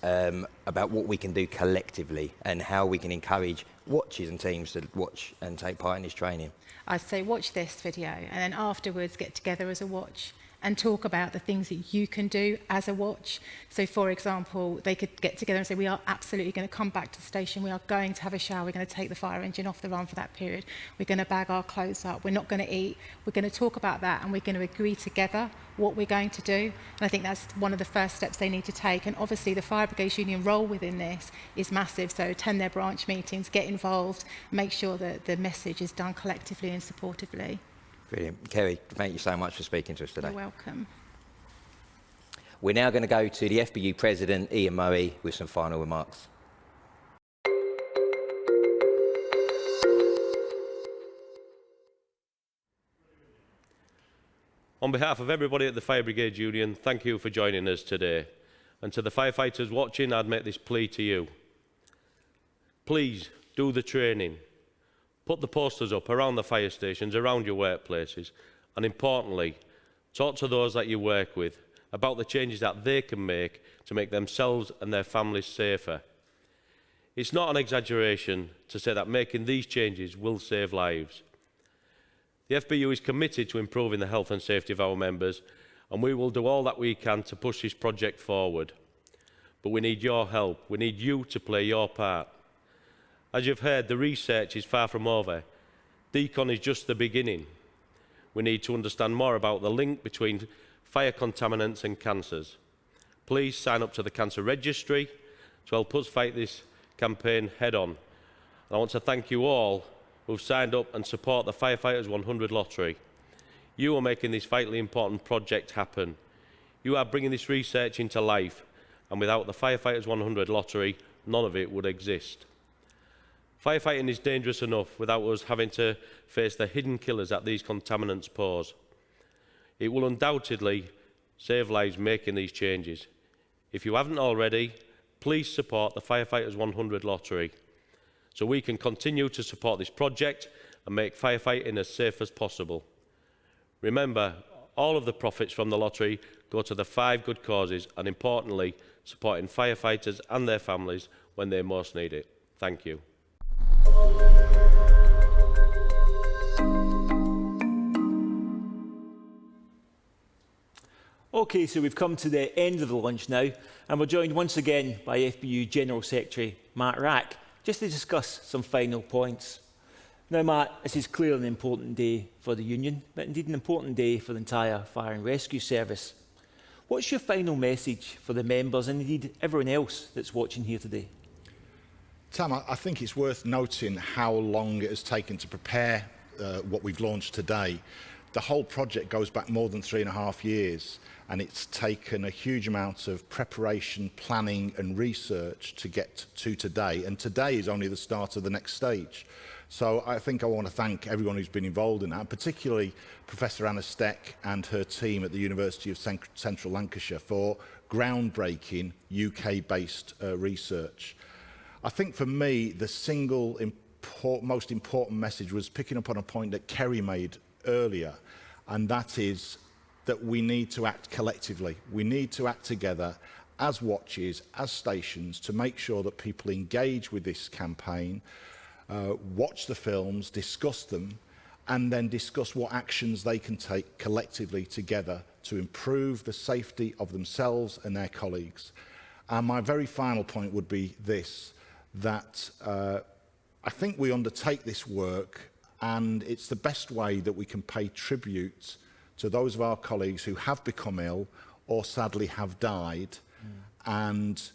about what we can do collectively and how we can encourage watchers and teams to watch and take part in this training? I'd say watch this video, and then afterwards get together as a watch and talk about the things that you can do as a watch. So for example, they could get together and say, we are absolutely going to come back to the station, we are going to have a shower, we're going to take the fire engine off the run for that period, we're going to bag our clothes up, we're not going to eat, we're going to talk about that, and we're going to agree together what we're going to do. And I think that's one of the first steps they need to take. And obviously the Fire Brigades Union role within this is massive, so attend their branch meetings, get involved, make sure that the message is done collectively and supportively. Brilliant. Kerry, thank you so much for speaking to us today. You're welcome. We're now going to go to the FBU President, Ian Murray, with some final remarks. On behalf of everybody at the Fire Brigade Union, thank you for joining us today. And to the firefighters watching, I'd make this plea to you. Please do the training. Put the posters up around the fire stations, around your workplaces, and importantly, talk to those that you work with about the changes that they can make to make themselves and their families safer. It's not an exaggeration to say that making these changes will save lives. The FBU is committed to improving the health and safety of our members, and we will do all that we can to push this project forward. But we need your help. We need you to play your part. As you've heard, the research is far from over. Decon is just the beginning. We need to understand more about the link between fire contaminants and cancers. Please sign up to the Cancer Registry to help us fight this campaign head-on. And I want to thank you all who've signed up and support the Firefighters 100 lottery. You are making this vitally important project happen. You are bringing this research into life, and without the Firefighters 100 lottery, none of it would exist. Firefighting is dangerous enough without us having to face the hidden killers that these contaminants pose. It will undoubtedly save lives making these changes. If you haven't already, please support the Firefighters 100 lottery so we can continue to support this project and make firefighting as safe as possible. Remember, all of the profits from the lottery go to the 5 good causes and, importantly, supporting firefighters and their families when they most need it. Thank you. Okay, so we've come to the end of the lunch now, and we're joined once again by FBU General Secretary Matt Rack, just to discuss some final points. Now, Matt, this is clearly an important day for the union, but indeed an important day for the entire fire and rescue service. What's your final message for the members and indeed everyone else that's watching here today? Tam, I think it's worth noting how long it has taken to prepare what we've launched today. The whole project goes back more than 3.5 years, and it's taken a huge amount of preparation, planning and research to get to today. And today is only the start of the next stage. So I think I want to thank everyone who's been involved in that, particularly Professor Anna Steck and her team at the University of Central Lancashire for groundbreaking UK-based research. I think for me, the single most important message was picking up on a point that Kerry made earlier, and that is that we need to act collectively. We need to act together as watches, as stations, to make sure that people engage with this campaign, watch the films, discuss them, and then discuss what actions they can take collectively together to improve the safety of themselves and their colleagues. And my very final point would be this, that I think we undertake this work, and it's the best way that we can pay tribute to those of our colleagues who have become ill or sadly have died, and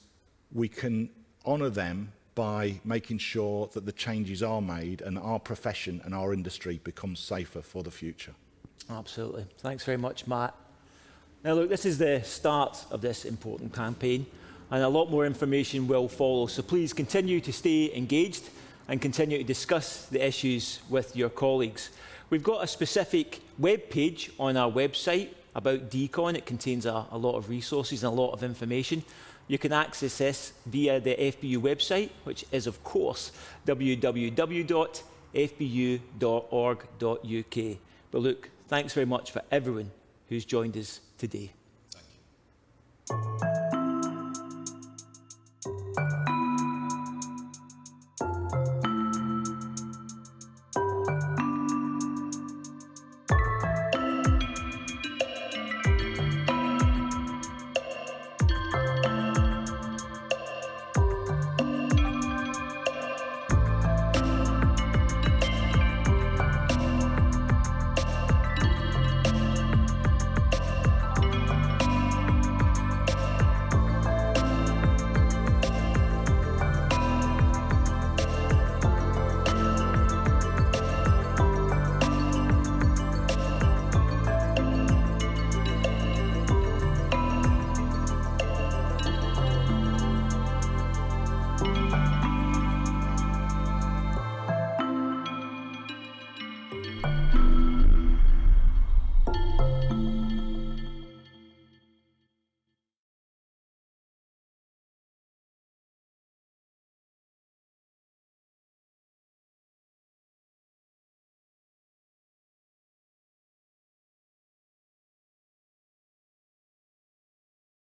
we can honour them by making sure that the changes are made and our profession and our industry becomes safer for the future. Absolutely. Thanks very much, Matt. Now look, this is the start of this important campaign, and a lot more information will follow, so please continue to stay engaged and continue to discuss the issues with your colleagues. We've got a specific web page on our website about Decon. It contains a lot of resources and a lot of information. You can access this via the FBU website, which is, of course, www.fbu.org.uk. But look, thanks very much for everyone who's joined us today.